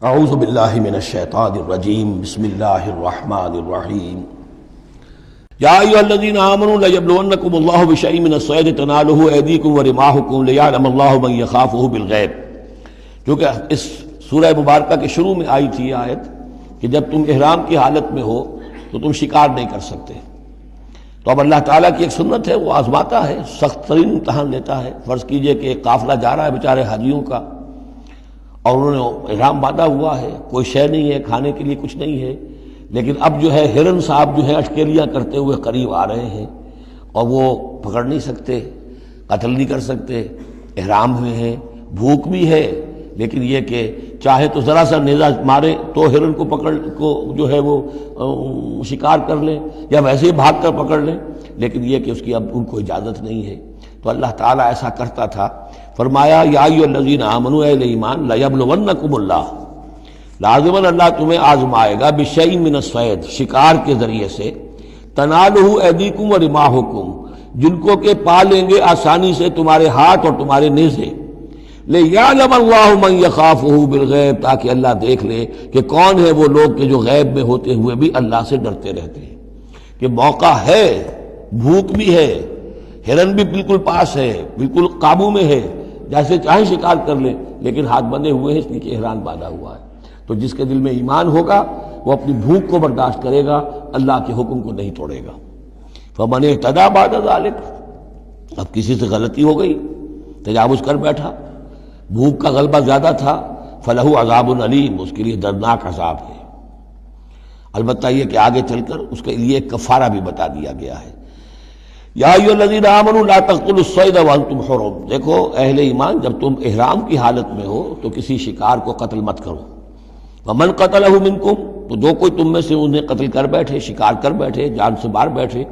اعوذ باللہ من الشیطان الرجیم بسم اللہ الرحمن الرحیم یا ایھا الذین آمنوا لیبلونکم اللہ بشیء من الصید تنالہ ایدیکم ورماحکم لیعلم اللہ من یخافہ بالغیب، کیونکہ اس سورہ مبارکہ کے شروع میں آئی تھی آیت کہ جب تم احرام کی حالت میں ہو تو تم شکار نہیں کر سکتے۔ تو اب اللہ تعالیٰ کی ایک سنت ہے، وہ آزماتا ہے، سخت ترین امتحان لیتا ہے۔ فرض کیجئے کہ ایک قافلہ جا رہا ہے بیچارے حاجیوں کا، اور انہوں نے احرام باندھا ہوا ہے، کوئی شے نہیں ہے، کھانے کے لیے کچھ نہیں ہے، لیکن اب جو ہے ہرن صاحب جو ہے اٹکیلیاں کرتے ہوئے قریب آ رہے ہیں اور وہ پکڑ نہیں سکتے، قتل نہیں کر سکتے، احرام میں ہیں، بھوک بھی ہے، لیکن یہ کہ چاہے تو ذرا سا نیزہ مارے تو ہرن کو پکڑ کو جو ہے وہ شکار کر لیں، یا ویسے ہی بھاگ کر پکڑ لیں، لیکن یہ کہ اس کی اب ان کو اجازت نہیں ہے۔ تو اللہ تعالیٰ ایسا کرتا تھا۔ فرمایا یا ایھا الذین آمنوا، اہل ایمان، لیبلونکم اللہ، لازماً اللہ تمہیں آزمائے گا، بشیء من الصید، شکار کے ذریعے سے، تنالہ ایدیکم ورماحکم، جن کو کہ پا لیں گے آسانی سے تمہارے ہاتھ اور تمہارے نیزے، لیعلم اللہ من یخافہ بالغیب، تاکہ اللہ دیکھ لے کہ کون ہے وہ لوگ کہ جو غیب میں ہوتے ہوئے بھی اللہ سے ڈرتے رہتے ہیں، کہ موقع ہے، بھوک بھی ہے، ہرن بھی بالکل پاس ہے، بالکل قابو میں ہے، جیسے چاہے شکار کر لیں، لیکن ہاتھ بندھے ہوئے ہیں، اس لیے کہ احرام باندھا ہوا ہے۔ تو جس کے دل میں ایمان ہوگا وہ اپنی بھوک کو برداشت کرے گا، اللہ کے حکم کو نہیں توڑے گا۔ فمن اعتدی بعد ذلک، اب کسی سے غلطی ہو گئی، تجاوز کر بیٹھا، بھوک کا غلبہ زیادہ تھا، فلہ عذاب علیم، اس کے لیے دردناک عذاب ہے۔ البتہ یہ کہ آگے چل کر اس کے لیے ایک کفارہ بھی بتا دیا گیا ہے۔ یا ایھا الذین آمنوا لا تقتلوا الصید وانتم حرم، دیکھو اہل ایمان، جب تم احرام کی حالت میں ہو تو کسی شکار کو قتل مت کرو۔ ومن قتلہ منکم، تو جو کوئی تم میں سے انہیں قتل کر بیٹھے، شکار کر بیٹھے، جان سے مار بیٹھے،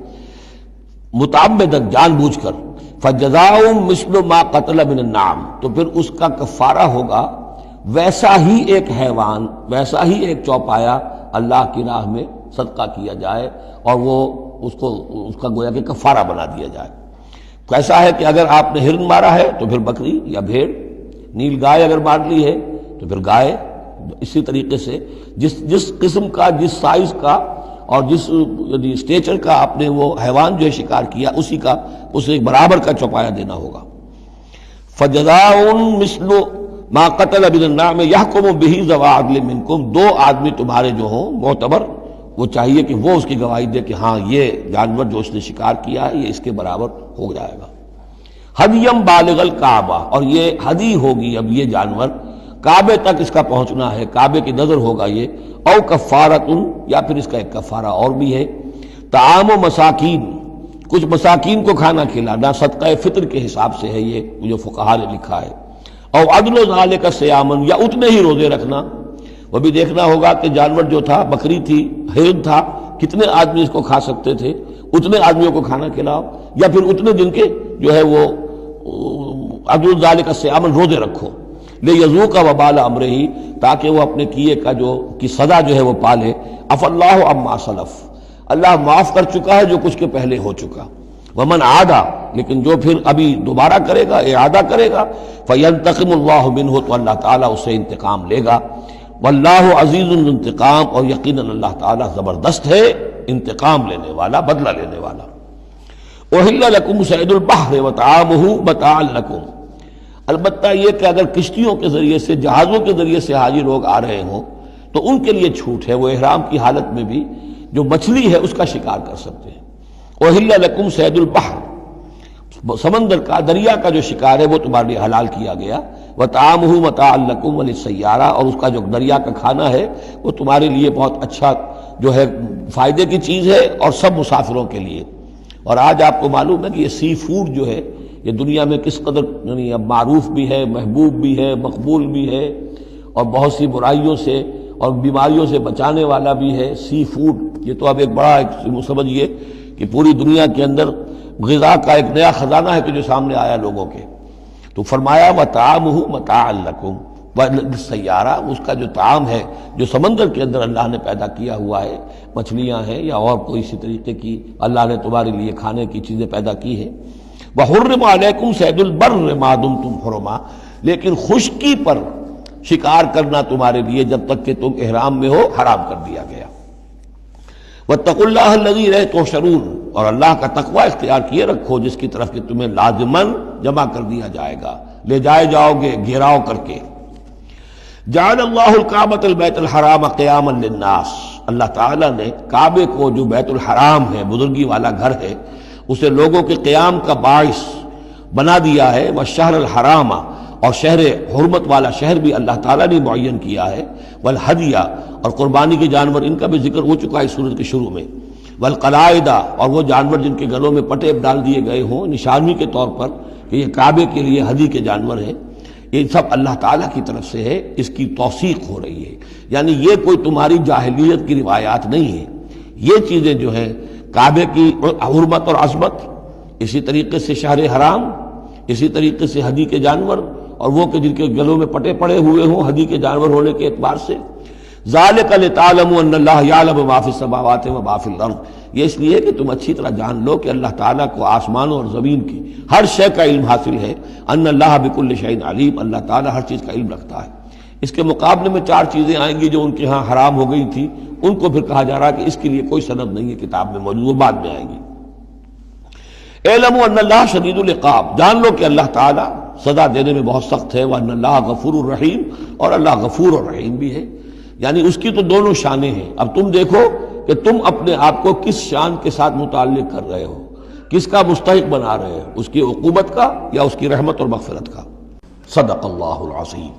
متعمداً، جان بوجھ کر، فجزاء مثل ما قتل من النعم، تو پھر اس کا کفارہ ہوگا ویسا ہی ایک حیوان، ویسا ہی ایک چوپایا اللہ کی راہ میں صدقہ کیا جائے، اور وہ اس کا گویا کہ کفارہ بنا دیا جائے۔ کیسا ہے کہ اگر آپ نے ہرن مارا ہے تو پھر بکری یا بھیڑ، نیل گائے اگر مار لی ہے تو پھر گائے، اسی طریقے سے جس قسم کا، جس سائز کا اور جس اسٹیچر کا آپ نے وہ حیوان جو ہے شکار کیا، اسی کا اسے ایک برابر کا چوپایا دینا ہوگا۔ فجزاء مثل ما قتل من النعم یحکم بہ ذوی عدل منکم، دو آدمی تمہارے جو ہوں معتبر، وہ چاہیے کہ وہ اس کی گواہی دے کہ ہاں یہ جانور جو اس نے شکار کیا ہے یہ اس کے برابر ہو جائے گا۔ ہدیم بالغ الکعبہ، اور یہ ہدی ہوگی اب یہ جانور، کعبے تک اس کا پہنچنا ہے، کعبے کی نظر ہوگا یہ، او کفارۃ، یا پھر اس کا ایک کفارہ اور بھی ہے، طعام و مساکین، کچھ مساکین کو کھانا کھلانا، صدقہ فطر کے حساب سے ہے یہ جو فقہا نے لکھا ہے، او عدل ذالک صیامن، یا اتنے ہی روزے رکھنا۔ وہ بھی دیکھنا ہوگا کہ جانور جو تھا، بکری تھی، ہرن تھا، کتنے آدمی اس کو کھا سکتے تھے، اتنے آدمیوں کو کھانا کھلاؤ، یا پھر اتنے دن کے جو ہے وہ عدل ذالک صیامن روزے رکھو، لیذوق وبال امرہ، تاکہ وہ اپنے کیے کا کی سزا جو ہے وہ پالے۔ عف اللہ عما سلف، اللہ معاف کر چکا ہے جو کچھ کے پہلے ہو چکا۔ ومن عادا، لیکن جو پھر ابھی دوبارہ کرے گا، اعادہ کرے گا، فینتقم اللہ منہ، تو اللہ تعالیٰ اس سے انتقام لے گا۔ واللہ عزیز الانتقام، اور یقیناً اللہ تعالیٰ زبردست ہے، انتقام لینے والا، بدلہ لینے والا۔ احل لکم صید البحر وطعامہ متاعا لکم، البتہ یہ کہ اگر کشتیوں کے ذریعے سے، جہازوں کے ذریعے سے حاجی لوگ آ رہے ہوں تو ان کے لیے چھوٹ ہے، وہ احرام کی حالت میں بھی جو مچھلی ہے اس کا شکار کر سکتے ہیں۔ احل لکم صید البحر، سمندر کا، دریا کا جو شکار ہے وہ تمہارے لیے حلال کیا گیا، وطعامہ متاعا لکم وللسیارہ، اور اس کا جو دریا کا کھانا ہے وہ تمہارے لیے بہت اچھا جو ہے فائدے کی چیز ہے، اور سب مسافروں کے لیے۔ اور آج آپ کو معلوم ہے کہ یہ سی فوڈ جو ہے یہ دنیا میں کس قدر یعنی اب معروف بھی ہے، محبوب بھی ہے، مقبول بھی ہے، اور بہت سی برائیوں سے اور بیماریوں سے بچانے والا بھی ہے۔ سی فوڈ یہ تو اب ایک بڑا سمجھیے کہ پوری دنیا کے اندر غذا کا ایک نیا خزانہ ہے کہ جو سامنے آیا لوگوں کے۔ تو فرمایا وطعامہ متاعا لکم وللسیارہ، اس کا جو طعام ہے جو سمندر کے اندر اللہ نے پیدا کیا ہوا ہے، مچھلیاں ہیں یا اور کوئی اسی طریقے کی اللہ نے تمہارے لیے کھانے کی چیزیں پیدا کی ہیں۔ وحرم علیکم صید البر ما دمتم حرما، لیکن خشکی پر شکار کرنا تمہارے لیے جب تک کہ تم احرام میں ہو حرام کر دیا گیا۔ واتقوا اللہ الذی الیہ تحشرون، اور اللہ کا تقوی اختیار کیے رکھو جس کی طرف کہ تمہیں لازماً جمع کر دیا جائے گا، لے جائے جاؤ گے گھیراؤ کر کے۔ جعل اللہ الکعبۃ البیت الحرام قیاما للناس، اللہ تعالیٰ نے کعبے کو جو بیت الحرام ہے، بزرگی والا گھر ہے، اسے لوگوں کے قیام کا باعث بنا دیا ہے۔ والشہر الحرام، اور شہر حرمت والا شہر بھی اللہ تعالیٰ نے معین کیا ہے۔ والہدیہ، اور قربانی کے جانور، ان کا بھی ذکر ہو چکا ہے سورت کے شروع میں۔ والقلائد، اور وہ جانور جن کے گلوں میں پٹے ڈال دیے گئے ہوں نشانی کے طور پر کہ یہ کعبے کے لیے ہدی کے جانور ہیں، یہ سب اللہ تعالیٰ کی طرف سے ہے، اس کی توثیق ہو رہی ہے۔ یعنی یہ کوئی تمہاری جاہلیت کی روایات نہیں ہیں، یہ چیزیں جو ہیں کعبے کی حرمت اور عظمت، اسی طریقے سے شہر حرام، اسی طریقے سے ہدی کے جانور، اور وہ کہ جن کے گلوں میں پٹے پڑے ہوئے ہوں ہدی کے جانور ہونے کے اعتبار سے۔ ذالک لتعلموا ان اللہ یعلم ما فی السماوات و ما فی الارض، یہ اس لیے کہ تم اچھی طرح جان لو کہ اللہ تعالیٰ کو آسمانوں اور زمین کی ہر شے کا علم حاصل ہے۔ ان اللہ بکل شیء علیم، اللہ تعالیٰ ہر چیز کا علم رکھتا ہے۔ اس کے مقابلے میں 4 چیزیں آئیں گی جو ان کے ہاں حرام ہو گئی تھی، ان کو پھر کہا جا رہا ہے کہ اس کے لیے کوئی سند نہیں ہے کتاب میں موجود، وہ بعد میں آئیں گی۔ اعلموا ان اللہ شدید العقاب، جان لو کہ اللہ تعالیٰ سزا دینے میں بہت سخت ہے۔ وان اللہ غفور الرحیم، اور اللہ غفور اور رحیم بھی ہے، یعنی اس کی تو دونوں شانیں ہیں۔ اب تم دیکھو کہ تم اپنے آپ کو کس شان کے ساتھ متعلق کر رہے ہو، کس کا مستحق بنا رہے ہو، اس کی عقوبت کا یا اس کی رحمت اور مغفرت کا۔ صدق اللہ العظیم۔